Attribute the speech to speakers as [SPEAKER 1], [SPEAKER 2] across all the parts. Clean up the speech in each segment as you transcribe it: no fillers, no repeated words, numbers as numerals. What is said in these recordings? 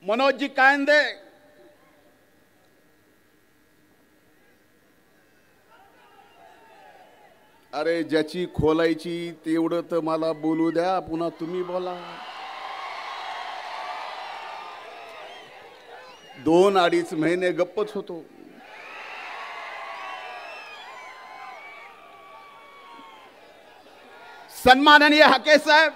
[SPEAKER 1] मनोजजी कायंदे, अरे ज्याची खोलायची तेवढं तर मला बोलू द्या, पुन्हा तुम्ही बोला. 2-2.5 महिने गप्पच होतो. सन्माननीय हाके साहेब,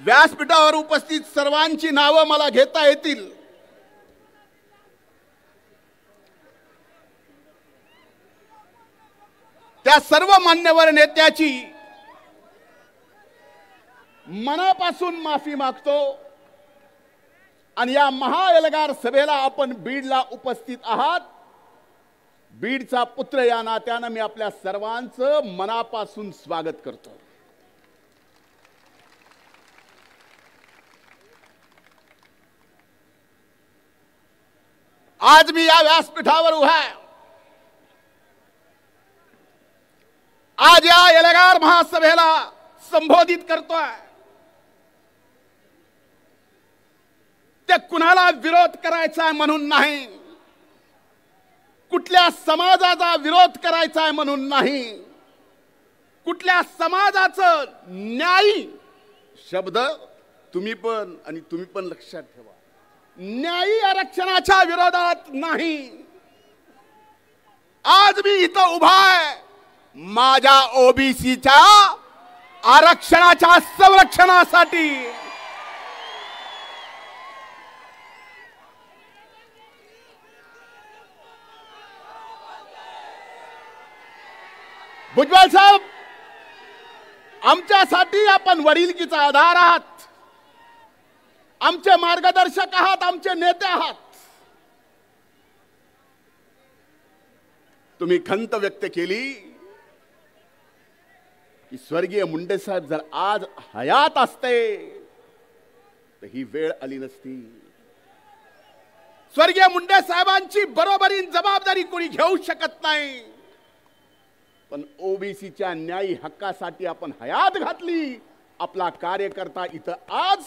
[SPEAKER 1] व्यासपीठावर उपस्थित सर्वांची नावं मला घेता येतील. त्या सर्व मान्यवर नेत्याची मनापासून माफी मागतो आणि या महाएल्गार सभेला आपण बीडला उपस्थित आहात. बीडचा पुत्र या नात्यानं मी आपल्या सर्वांचं मनापासून स्वागत करतो. आज मी या व्यासपीठावर उभा आहे. आज या एल्गार महासभेला संबोधित करतोय. ते कुणाला विरोध करायचा म्हणून नाही, कुठल्या समाजाचा विरोध करायचा म्हणून नाही, कुठल्या समाजाचं न्यायी शब्द तुम्ही पण लक्षात ठेवा, न्यायी आरक्षणाच्या विरोधात नाही. आज मी इथं उभा आहे माझ्या ओबीसीच्या आरक्षणाच्या संरक्षणासाठी. भुजबळ साहेब, आमच्यासाठी आपण वडिलकीचा आधार आहात, आमचे मार्गदर्शक आहात, आमचे नेते आहात. तुम्ही खंत व्यक्त केली की स्वर्गीय मुंडे साहेब जर आज हयात असते तर ही वेळ आली नसती. स्वर्गीय मुंडे साहेबांची बरोबरीन जबाबदारी कोणी घेऊ शकत नाही, पण ओबीसीच्या न्यायी हक्कासाठी आपण हयात घातली. आपला कार्यकर्ता इथं आज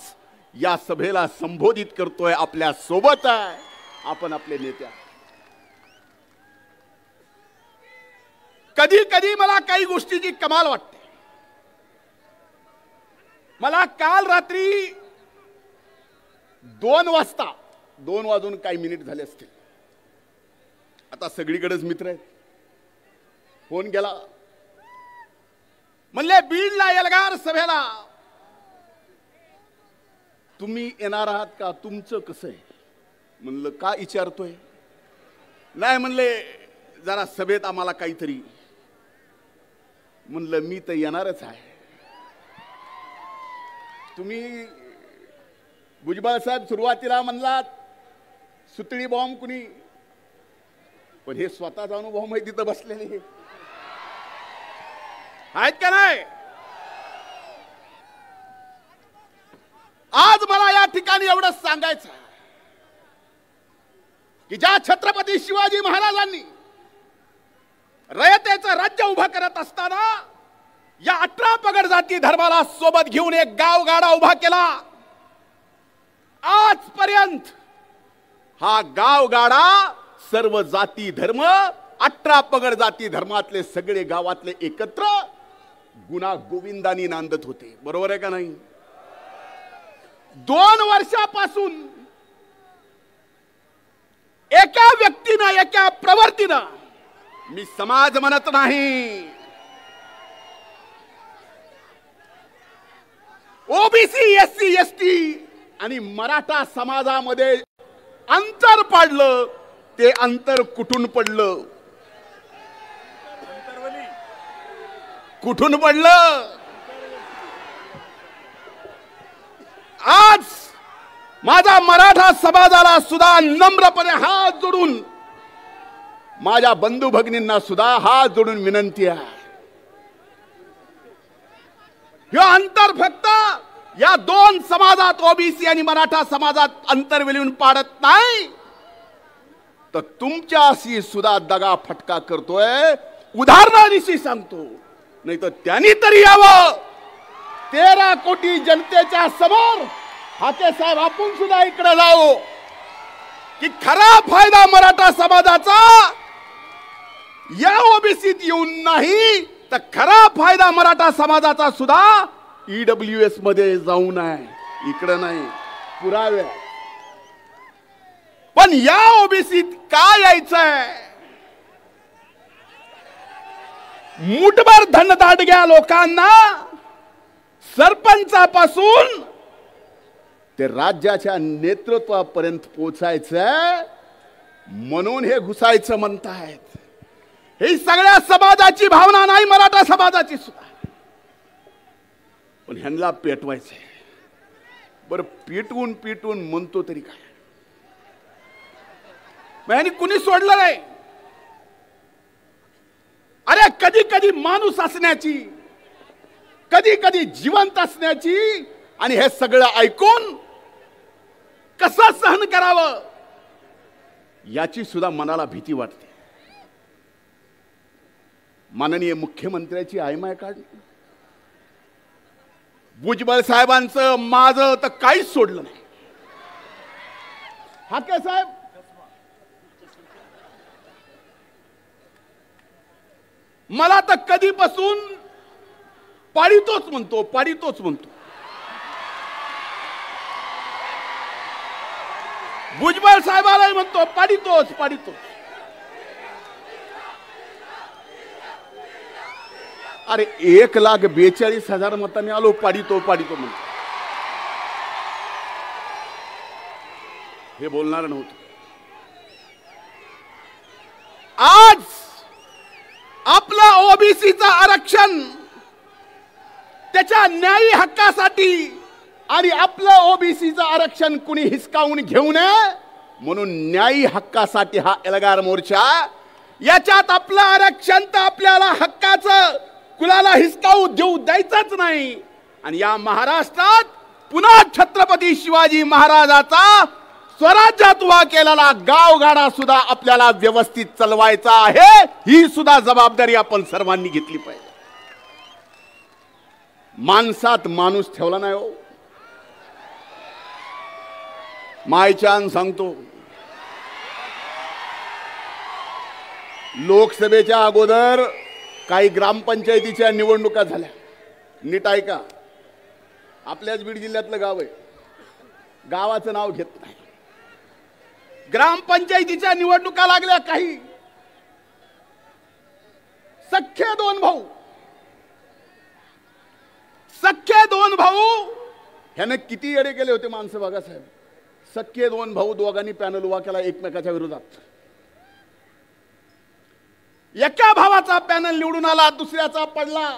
[SPEAKER 1] या सभेला संबोधित करतोय, आपल्या सोबत आहे, आपण आपले नेते. कधी कधी मला काही गोष्टीची कमाल वाटते. मला काल रात्री 2 वाजता 2 वाजून काही मिनिट झाले असतील, आता सगळीकडेच मित्र आहेत, फोन केला. म्हणले बीडला एल्गार सभेला तुम्ही येणार आहात का, तुमचं कसं आहे. म्हणलं का विचारतोय. नाही म्हणले जरा सभेत आम्हाला काहीतरी. म्हणलं मी तर येणारच आहे. तुम्ही भुजबळ साहेब सुरुवातीला म्हणलात सुतळी बॉम्ब कुणी, पण हे स्वतःचा अनुभव माहिती तिथं बसलेले आहेत का नाही. आज मला या ठिकाणी एवढंच सांगायचं की ज्या छत्रपती शिवाजी महाराजांनी रयतेचं राज्य उभं करत असताना या 18 पगड जाती धर्माला सोबत घेऊन एक गावगाडा उभा केला. आजपर्यंत हा गावगाडा सर्व जाती धर्म 18 पगड जाती धर्मातले सगळे गावातले एकत्र गुणा गोविंदानी नांदत होते. बरोबर आहे का नाही. 2 वर्षापासून एका व्यक्तीनं, एका प्रवृत्तीनं, मी समाज म्हणत नाही, ओबीसी, एससी, एसटी आणि मराठा समाजामध्ये अंतर पडलं. ते अंतर कुठून पडलं, कुठून पडलं. आज माझा मराठा समाजाला सुद्धा नम्रपणे हात जोडून, माझ्या बंधू भगिनींना सुद्धा हात जोडून विनंती आहे, हे अंतर फक्त या 2 समाजात ओबीसी आणि मराठा समाजात अंतर विलीन पाडत नाही, तर तुमच्याशी सुद्धा दगा फटका करतोय. उदाहरणानिशी सांगतो, नाही तर त्यांनी तरी यावं 13 कोटी जनतेच्या समोर हाके साहेब आपण सुद्धा इकडे जाऊ की खरा फायदा मराठा समाजाचा या ओबीसीत येऊन नाही तर खरा फायदा मराठा समाजाचा सुद्धा ईडब्ल्यूएस मध्ये जाऊन आहे, इकडे नाही. पुरावे. पण या ओबीसीत का यायचंय? मुठभर धनदाडग्या लोकांना सरपंचापासून ते राज्याच्या नेतृत्वापर्यंत पोचायचं म्हणून हे घुसायचं म्हणतायत. ही सगळ्या समाजाची भावना नाही, मराठा समाजाची सुद्धा. पण ह्यांना पेटवायचंय. बरं पेटवून पेटवून म्हणतो तरी काय? ह्यांनी कुणी सोडलं नाही. अरे कधी कधी माणूस असण्याची, कधी कधी जिवंत असण्याची आणि हे सगळं ऐकून कसं सहन करावं याची सुद्धा मनाला भीती वाटते. माननीय मुख्यमंत्र्याची आयमाय काढली. भुजबळ साहेबांचं माझं तर काहीच सोडलं नाही. हाके साहेब मला तर कधीपासून पाडितोच म्हणतो, पाडितोच म्हणतो. भुजबळ साहेबालाही म्हणतो पाडितोच पाडितोच. अरे 1,42,000 मतांनी आलो, पाडितो पाडितो म्हणतो. हे बोलणार नव्हतं. आज आपलं ओबीसीचं आरक्षण त्याच्या न्यायी हक्कासाठी आणि आपलं ओबीसीचं आरक्षण कुणी हिसकावून घेऊ नये म्हणून न्यायी हक्कासाठी हा एल्गार मोर्चा. याच्यात आपलं आरक्षण तर आपल्याला हक्काचं कुणाला हिसकावू देऊ द्यायचंच नाही. आणि या महाराष्ट्रात पुन्हा छत्रपती शिवाजी महाराजाचा स्वराज्यात उभा केलेला गावगाडा सुद्धा आपल्याला व्यवस्थित चालवायचा आहे. ही सुद्धा जबाबदारी आपण सर्वांनी घेतली पाहिजे. माणसात माणूस ठेवला नाही हो. मायचान सांगतो, लोकसभेच्या अगोदर काही ग्रामपंचायतीच्या निवडणुका झाल्या. नीट ऐका. आपल्याच बीड जिल्ह्यातलं गाव आहे, गावाचं नाव घेत नाही. ग्रामपंचायतीच्या निवडणुका लागल्या. काही सख्खे दोन भाऊ, सख्खे दोन भाऊ ह्याने किती येडे केले होते माणसं बघा साहेब. सख्खे दोन भाऊ दोघांनी पॅनल उभा केला एकमेकाच्या विरोधात. एका भावाचा पॅनल निवडून आला, दुसऱ्याचा पडला.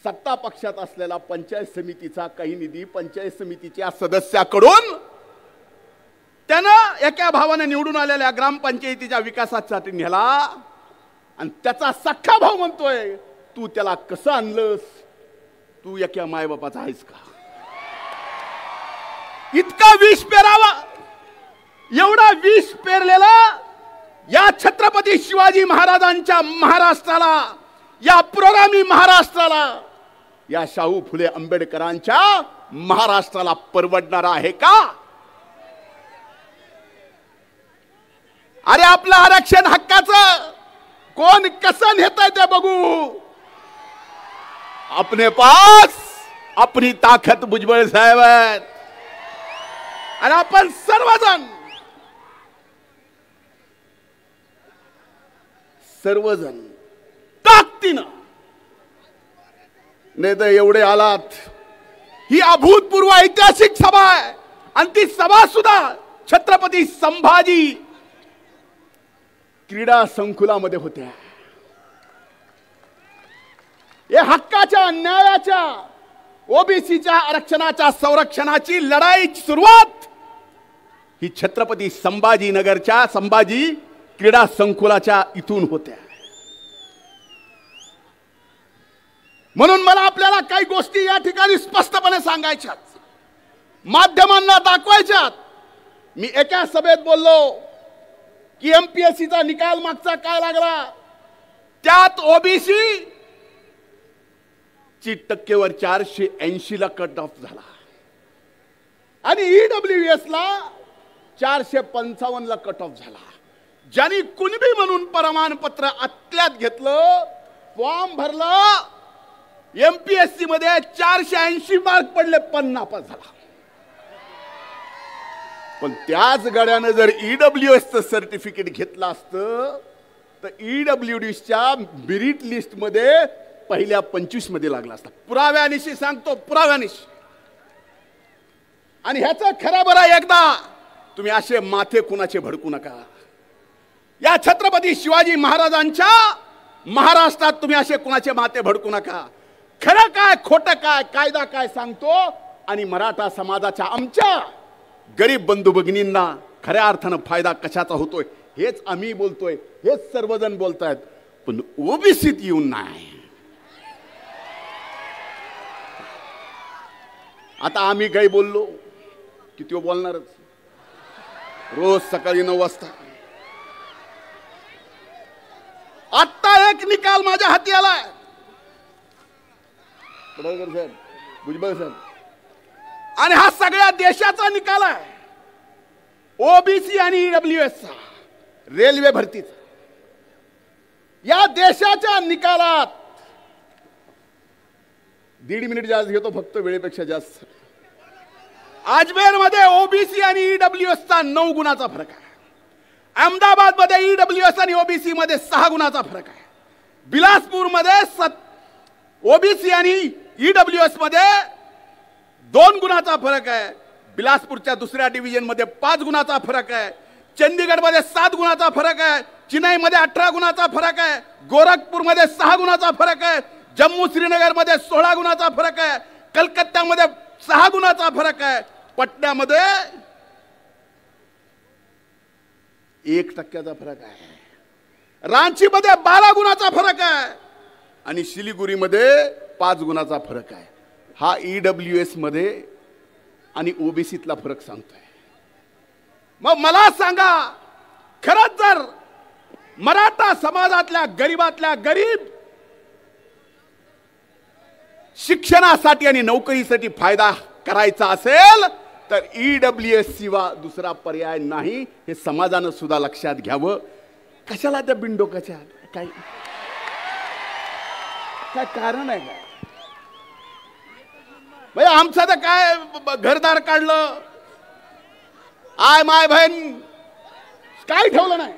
[SPEAKER 1] सत्ता पक्षात असलेला पंचायत समितीचा काही निधी पंचायत समितीच्या सदस्याकडून त्यानं एका भावाने निवडून आलेल्या ग्रामपंचायतीच्या विकासासाठी नेला. आणि त्याचा सख्खा भाऊ म्हणतोय तू त्याला कसं आणलंस, तू एका मायबापाचा आहेस का? इतका विष पेरावा, एवढा विष पेरलेला या छत्रपती शिवाजी महाराजांच्या महाराष्ट्राला, या पुरोगामी महाराष्ट्राला, या शाहू फुले आंबेडकरांच्या महाराष्ट्राला परवडणार आहे का? अरे आपलं आरक्षण हक्काचं कोण कसं नेतंय ते बघू. अपने पास अपनी ताकद भुजबळ साहेब आहेत. आणि आपण सर्वजण ताकदीनं, नाही तर एवढे आलात. ही अभूतपूर्व ऐतिहासिक सभा आहे आणि ती सभा सुद्धा छत्रपती संभाजी क्रीडा संकुलामध्ये होत्या. या हक्काच्या, न्यायाच्या, ओबीसीच्या आरक्षणाच्या संरक्षणाची लढाईची सुरुवात ही छत्रपती संभाजीनगरच्या संभाजी क्रीडा संकुलाच्या इथून होत्या. म्हणून मला आपल्याला काही गोष्टी या ठिकाणी स्पष्टपणे सांगायच्यात, माध्यमांना दाखवायच्यात. मी एका सभेत बोललो की एमपीएससीचा निकाल मागचा काय लागला, त्यात ओबीसी ची टक्केवर 480 ला कट ऑफ झाला आणि EWS ला 455 ला कट ऑफ झाला. ज्यांनी कुणबी म्हणून प्रमाणपत्र आतल्यात घेतलं, फॉर्म भरला, MPSC मध्ये 480 मार्क पडले, पण नापास झाला. पण त्याच गड्यानं जर EWS चं सर्टिफिकेट घेतलं असतं तर EWDच्या मेरिट लिस्ट मध्ये पहिल्या 25 मध्ये लागला असता. पुराव्यानिशी सांगतो, पुराव्यानिशी. आणि ह्याचं खरं बरं एकदा तुम्ही असे माथे कुणाचे भडकू नका. या छत्रपती शिवाजी महाराजांच्या महाराष्ट्रात तुम्ही असे कुणाचे माथे भडकू नका. खरं काय खोटं काय, कायदा काय सांगतो आणि मराठा समाजाच्या आमच्या गरीब बंधू भगिनींना खऱ्या अर्थानं फायदा कशाचा होतोय हेच आम्ही बोलतोय, हेच सर्वजण बोलतायत. पण ओबीसीत येऊन नाही. आता आम्ही काही बोललो किती बोलणारच, रोज सकाळी 9 वाजता. आता एक निकाल माझ्या हाती आलाय, भुजबळ साहेब, आणि हा सगळ्या देशाचा निकाल आहे. ओबीसी आणि EWS चा, रेल्वे भरतीचा. या देशाच्या निकालात 1.5 मिनिट जास्त घेतो, फक्त वेळेपेक्षा जास्त. अजमेर मध्ये ओबीसी आणि EWS चा 9 गुणाचा फरक आहे. अहमदाबाद मध्ये EWS आणि ओबीसी मध्ये 6 गुणाचा फरक आहे. बिलासपूर मध्ये ओबीसी आणि EWS मध्ये 2 गुणाचा फरक आहे. बिलासपूरच्या दुसऱ्या डिव्हिजन मध्ये 5 गुणाचा फरक आहे. चंदीगड मध्ये 7 गुणाचा फरक आहे. चेन्नई मध्ये 18 गुणाचा फरक आहे. गोरखपूर मध्ये 6 गुणाचा फरक आहे. जम्मू श्रीनगर मध्ये 16 गुणाचा फरक आहे. कलकत्त्यामध्ये 6 गुणाचा फरक आहे. पटण्यामध्ये 1% फरक आहे. रांचीमध्ये 12 गुणाचा फरक आहे आणि शिलिगुरीमध्ये 5 गुणाचा फरक आहे. हा EWS मध्ये आणि ओबीसीतला फरक सांगतोय. मग मला सांगा, खरंच जर मराठा समाजातल्या गरीबातल्या गरीब शिक्षणासाठी आणि नोकरीसाठी फायदा करायचा असेल तर EWS शिवाय दुसरा पर्याय नाही, हे समाजानं सुद्धा लक्षात घ्यावं. कशाला त्या बिनडोकाच्या काय काय कारण आहे का? भाई आमचं तर काय घरदार काढलं, आय माय बहीण काय ठेवलं नाही.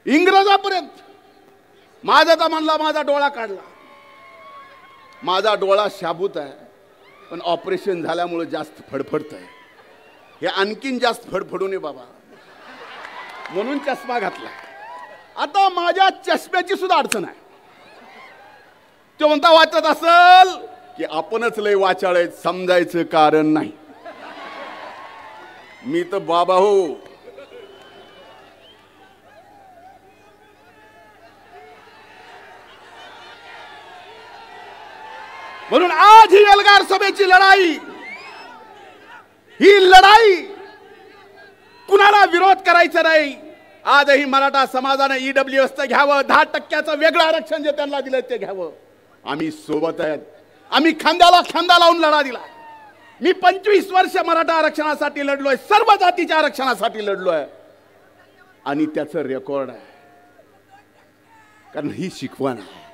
[SPEAKER 1] इंग्रजापर्यंत माझा तर म्हणला, माझा डोळा काढला. माझा डोळा शाबूत आहे, पण ऑपरेशन झाल्यामुळे जास्त फडफडत आहे. हे आणखीन जास्त फडफडू नये बाबा, म्हणून चष्मा घातला. आता माझ्या चष्म्याची सुद्धा अडचण आहे. तो म्हणता वाचत असल की आपणच लय वाचाळ आहेत, समजायचं कारण नाही. मी तर बाबा हो, म्हणून आज ही एल्गार सभेची लढाई, ही लढाई कुणाला विरोध करायचा नाही. आजही मराठा समाजाने EWS घ्यावं, 10% वेगळं आरक्षण जे त्यांना दिलं ते घ्यावं. आम्ही सोबत आहेत. आम्ही खांद्याला खांदा लावून लढा दिला. मी 25 वर्ष मराठा आरक्षणासाठी लढलोय, सर्व जातीच्या आरक्षणासाठी लढलोय आणि त्याचं रेकॉर्ड आहे. कारण ही शिकवण आहे.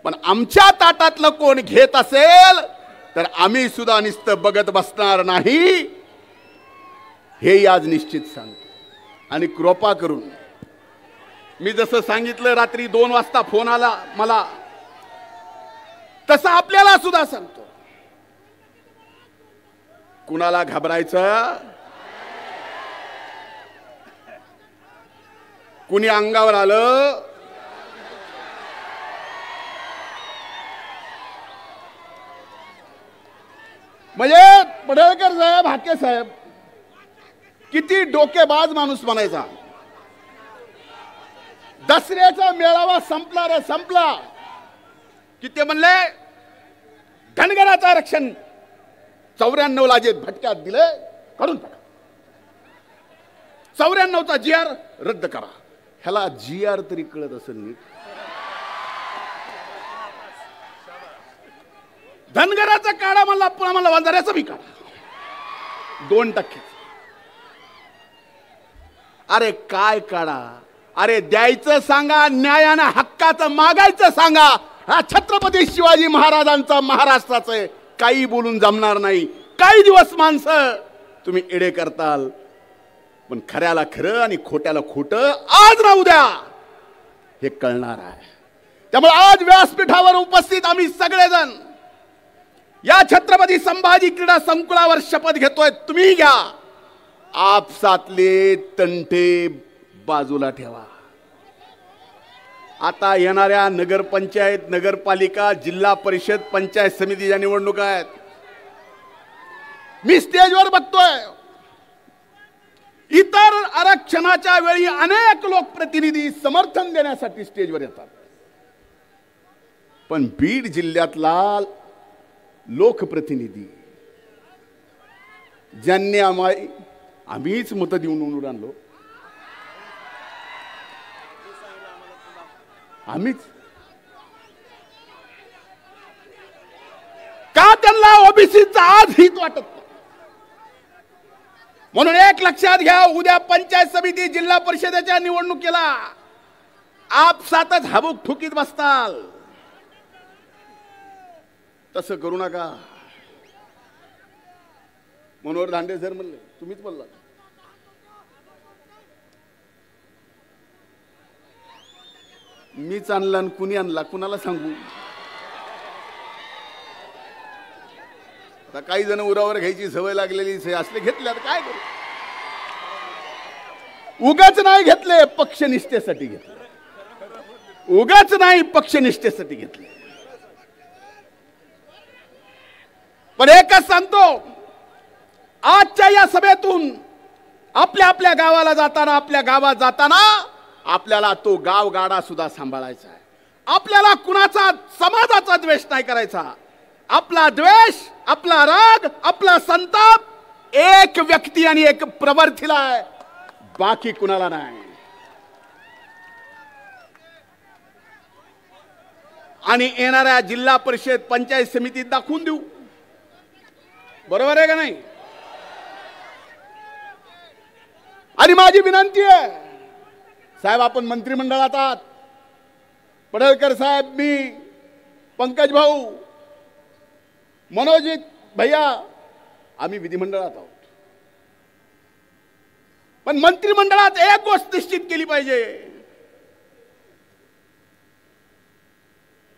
[SPEAKER 1] पण आमच्या ताटातलं कोण घेत असेल तर आम्ही सुद्धा नुसतं बघत बसणार नाही, हे आज निश्चित सांगतो. आणि कृपा करून, मी जसं सांगितलं रात्री 2 वाजता फोन आला मला, तसं आपल्याला सुद्धा सांगतो, कुणाला घाबरायचं, कुणी अंगावर आलं म्हणजे पडळकर साहेब, हाके साहेब किती डोकेबाज माणूस म्हणायचा. दसऱ्याचा मेळावा संपला रे संपला की ते म्हणले धनगराचं आरक्षण 94 ला जे भटक्यात दिले काढून टाका, 94चा GR रद्द करा. ह्याला GR तरी कळत असेल नीट. धनगराचा काढा म्हणला, पुन्हा म्हणला वंजाऱ्याचा बी काढा 2%. अरे काय काढा? अरे द्यायचं सांगा, न्यायानं हक्काचं मागायचं सांगा. हा छत्रपती शिवाजी महाराजांचा महाराष्ट्राचं आहे. काही बोलून जमणार नाही. काही दिवस माणसं तुम्ही एडे करताल, पण खऱ्याला खरं आणि खोट्याला खोटं आज ना उद्या हे कळणार आहे. त्यामुळे आज व्यासपीठावर उपस्थित आम्ही सगळेजण या छत्रपती संभाजी क्रीडा संकुलावर शपथ घेतोय. तुम्ही घ्या. आपसातले तंटे बाजूला ठेवा. आता येणाऱ्या नगरपंचायत, नगरपालिका, जिल्हा परिषद, पंचायत समितीच्या निवडणुका आहेत. मी स्टेजवर बघतोय, इतर आरक्षणाच्या वेळी अनेक लोकप्रतिनिधी समर्थन देण्यासाठी स्टेजवर येतात, पण बीड जिल्ह्यातला लोकप्रतिनिधी ज्यांनी आम्हीच मत देऊन निवडून आणलो, आम्हीच का त्यांना ओबीसीचा आज हित वाटत नाही. म्हणून एक लक्षात घ्या, उद्या पंचायत समिती, जिल्हा परिषदेच्या निवडणुकीला आपसातच हबूक ठुकीत बसताल. तसं करू नका. मनोहर धांडे सर म्हणले, तुम्हीच बोलला, मीच आणला आणि कुणी आणला कुणाला सांगू. आता काही जण उरावर घ्यायची सवय लागलेली असले घेतले. आता काय करू? उगाच नाही घेतले, पक्षनिष्ठेसाठी घेतले. उगाच नाही, पक्षनिष्ठेसाठी घेतले. पण एकच सांगतो, आजच्या या सभेतून आपल्या आपल्या गावाला जाताना, आपल्या गावात जाताना आपल्याला तो गाव गाडा सुद्धा सांभाळायचा आहे. आपल्याला कुणाचा, समाजाचा द्वेष नाही करायचा. आपला द्वेष, आपला राग, आपला संताप एक व्यक्ती आणि एक प्रवृत्तीला आहे, बाकी कुणाला नाही. आणि येणाऱ्या जिल्हा परिषद, पंचायत समितीत दाखवून देऊ. बरोबर आहे का नाही? आणि माझी विनंती आहे साहेब, आपण मंत्रिमंडळात आहात. पडळकर साहेब, मी, पंकज भाऊ, मनोजित भैया, आम्ही विधिमंडळात आहोत. पण मंत्रिमंडळात एक गोष्ट निश्चित केली पाहिजे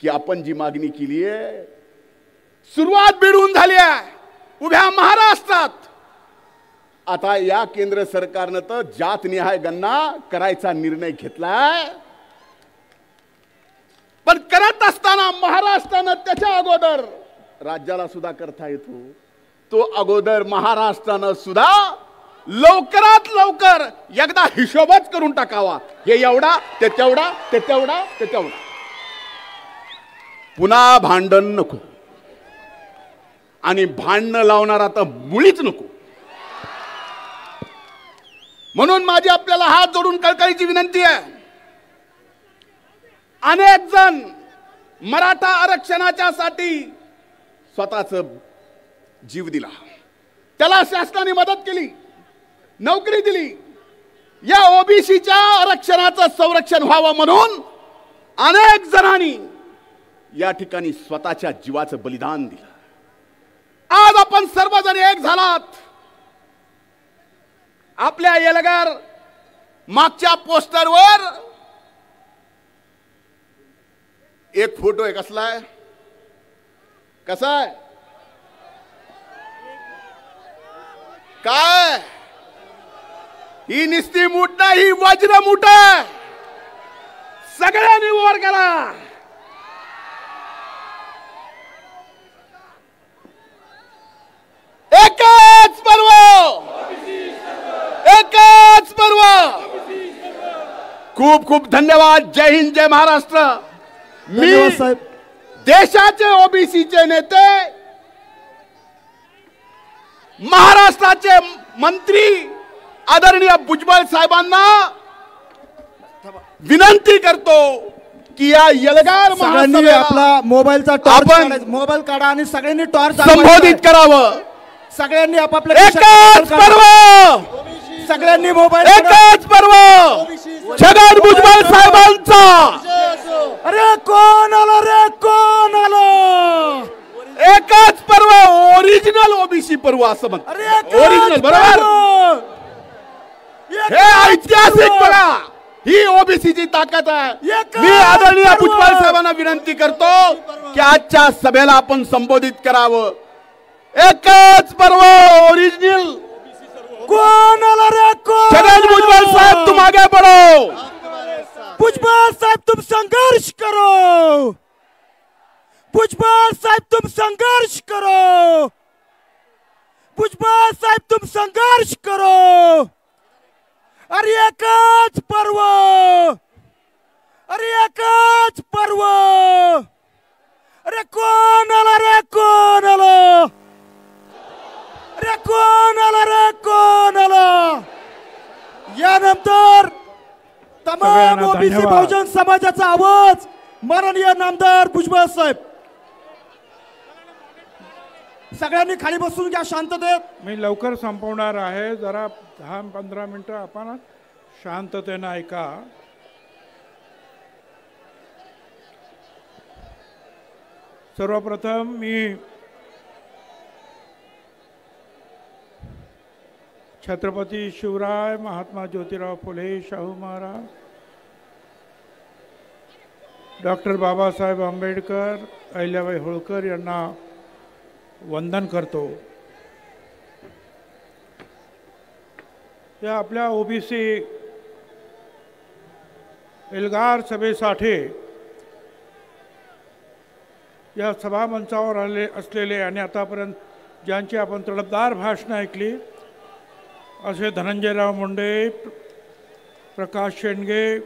[SPEAKER 1] की आपण जी मागणी केली आहे, सुरुवात बीडहून झाली आहे, उभ्या महाराष्ट्रात. आता या केंद्र सरकारनं तर जातनिहाय गणना करायचा निर्णय घेतलाय. पण करत असताना महाराष्ट्रानं त्याच्या अगोदर राज्याला सुद्धा करता येतो. तो अगोदर महाराष्ट्रानं सुद्धा लवकरात लवकर एकदा हिशोबच करून टाकावा. हे एवढा, ते तेवढा, ते तेवढा, ते तेवढा. पुन्हा भांडण नको आणि भांडण लावणारा तर मुळीच नको. म्हणून माझी आपल्याला हात जोडून कळकळीची विनंती आहे. अनेक जण मराठा आरक्षणाच्या साठी स्वतःच जीव दिला, त्याला शासनाने मदत केली, नोकरी दिली. या ओबीसीच्या आरक्षणाचं संरक्षण व्हावं म्हणून अनेक जणांनी या ठिकाणी स्वतःच्या जीवाचं बलिदान दिलं. आज आपण सर्वजण एक झालात. आपल्या येलगार मागच्या पोस्टरवर एक फोटो आहे. कसला आहे? कसा आहे? काय? ही निस्ती मूठ नाही, वज्र मूठ. सगळ्यांनी वर करा. एकच पर्व, एकच पर्व. खूप खूप धन्यवाद. जय हिंद, जय महाराष्ट्र. मी देशाचे ओबीसीचे नेते, महाराष्ट्राचे मंत्री आदरणीय भुजबळ साहेबांना विनंती करतो की या एल्गार
[SPEAKER 2] सगळ्यांनी
[SPEAKER 1] महासभेला
[SPEAKER 2] आपला मोबाईलचा टॉर्च
[SPEAKER 1] आपण
[SPEAKER 2] काढायचा, मोबाईल काढा आणि सगळ्यांनी टॉर्च
[SPEAKER 1] संबोधित करावं.
[SPEAKER 2] सगळ्यांनी आपापल्या
[SPEAKER 1] एकच पर्व,
[SPEAKER 2] सगळ्यांनी मोबाईल
[SPEAKER 1] एकच पर्व छगन भुजबळ साहेबांचा.
[SPEAKER 2] अरे कोण आलं रे, कोण आलं?
[SPEAKER 1] एकच पर्व, ओरिजिनल ओबीसी पर्व असं म्हणतात.
[SPEAKER 2] अरे
[SPEAKER 1] ओरिजिनल, बरोबर. हे ऐतिहासिक बघा, ही ओबीसीची ताकद आहे. मी आदरणीय भुजबळ साहेबांना विनंती करतो की आजच्या सभेला आपण संबोधित करावं. एकच पर्व, ओरिजिनल.
[SPEAKER 2] कोण आलं रे, कोण?
[SPEAKER 1] छगन भुजबळ साहब तुम आगे बढ़ो.
[SPEAKER 2] भुजबळ साहेब तुम संघर्ष करो. भुजबळ साहेब तुम संघर्ष करो. भुजबळ साहेब तुम संघर्ष करो. अरे एकच पर्व, अरे एकच पर्व. अरे कोण आलं रे, कोण आलं? अरे कोण आलं रे, कोण आलं? यानंतर तमाम ओबीसी बहुजन समाजाचा आवाज माननीय नामदार भुजबळ साहेब. सगळ्यांनी खाली बसून घ्या शांततेत.
[SPEAKER 3] मी लवकर संपवणार आहे, जरा 10-15 मिनिटं आपण शांततेने ऐका. सर्वप्रथम मी छत्रपती शिवराय, महात्मा ज्योतिराव फुले, शाहू महाराज, डॉक्टर बाबासाहेब आंबेडकर, अहिल्याबाई होळकर यांना वंदन करतो. या आपल्या ओबीसी एल्गार सभेसाठी या सभामंचावर आले असलेले आणि आतापर्यंत ज्यांची आपण तडफदार भाषणं ऐकली असे धनंजयराव मुंडे, प्रकाश शेंडगे,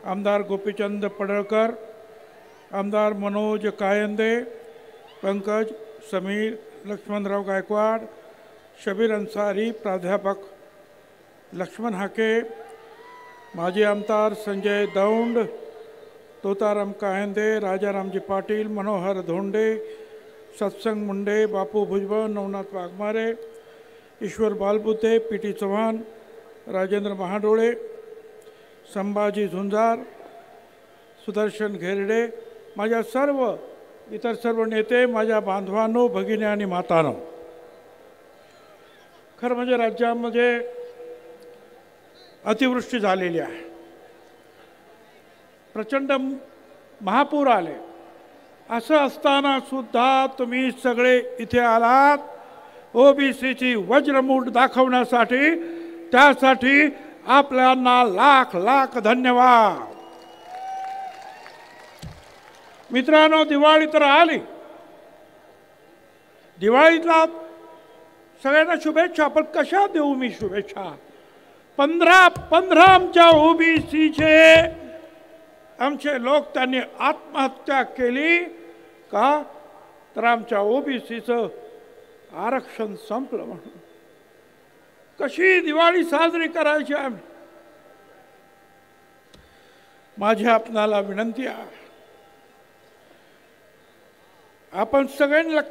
[SPEAKER 3] आमदार गोपीचंद पडळकर, आमदार मनोज कायंदे, पंकज समीर, लक्ष्मणराव गायकवाड, शबीर अन्सारी, प्राध्यापक लक्ष्मण हाके, माजी आमदार संजय दौंड, तोताराम कायंदे, राजारामजी पाटील, मनोहर धोंडे, सत्संग मुंडे, बापू भुजबळ, नवनाथ वाघमारे, ईश्वर बालबुते, पी.टी. चव्हाण, राजेंद्र महाडोळे, संभाजी झुंजार, सुदर्शन घेरडे, माझ्या इतर सर्व नेते, माझ्या बांधवांनो, भगिनी आणि मातांनो. खरं म्हणजे राज्यामध्ये अतिवृष्टी झालेली आहे, प्रचंड महापूर आले. असं असताना सुद्धा तुम्ही सगळे इथे आलात ओबीसीची वज्रमूठ दाखवण्यासाठी. त्यासाठी आपल्याला लाख लाख धन्यवाद. मित्रांनो, दिवाळी तर आली. दिवाळीतला सगळ्यांना शुभेच्छा, पण कशा देऊ मी शुभेच्छा? 15 आमच्या ओबीसीचे आमचे लोक त्यांनी आत्महत्या केली का? तर आमच्या ओबीसीचं आरक्षण संपलं म्हणून. कशी दिवाळी साजरी करायची आम्ही? माझी आपणाला विनंती आहे, आपण सगळ्यांनी लक्ष